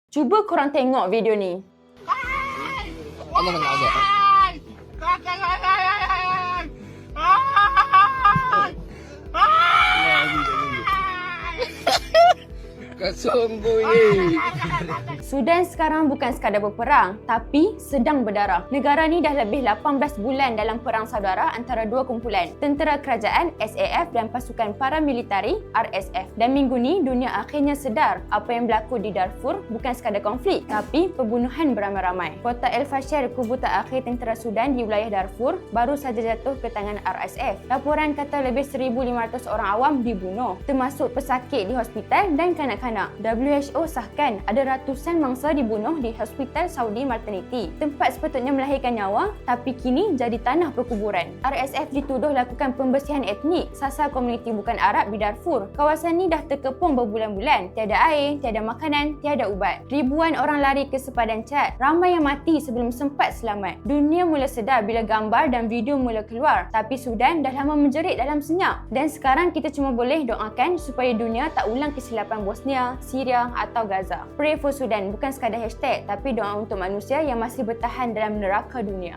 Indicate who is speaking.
Speaker 1: Cuba korang tengok video ni.
Speaker 2: Allah nak agak. Kau sombong ni.
Speaker 1: Sudan sekarang bukan sekadar berperang, tapi sedang berdarah. Negara ni dah lebih 18 bulan dalam perang saudara antara dua kumpulan, tentera kerajaan SAF dan pasukan paramilitari RSF. Dan minggu ni, dunia akhirnya sedar apa yang berlaku di Darfur bukan sekadar konflik, tapi pembunuhan beramai-ramai. Kota El Fasher, kubu terakhir tentera Sudan di wilayah Darfur, baru saja jatuh ke tangan RSF. Laporan kata lebih 1,500 orang awam dibunuh, termasuk pesakit di hospital dan kanak-kanak. WHO sahkan ada ratusan mangsa dibunuh di Hospital Saudi Maternity, tempat sepatutnya melahirkan nyawa tapi kini jadi tanah perkuburan. RSF dituduh lakukan pembersihan etnik sasar komuniti bukan Arab di Darfur. Kawasan ni dah terkepung berbulan-bulan, tiada air, tiada makanan, tiada ubat. Ribuan orang lari ke sepadan Chad, ramai yang mati sebelum sempat selamat. Dunia mula sedar bila gambar dan video mula keluar, tapi Sudan dah lama menjerit dalam senyap. Dan sekarang kita cuma boleh doakan supaya dunia tak ulang kesilapan Bosnia, Syria atau Gaza. Pray for Sudan bukan sekadar hashtag, tapi doa untuk manusia yang masih bertahan dalam neraka dunia.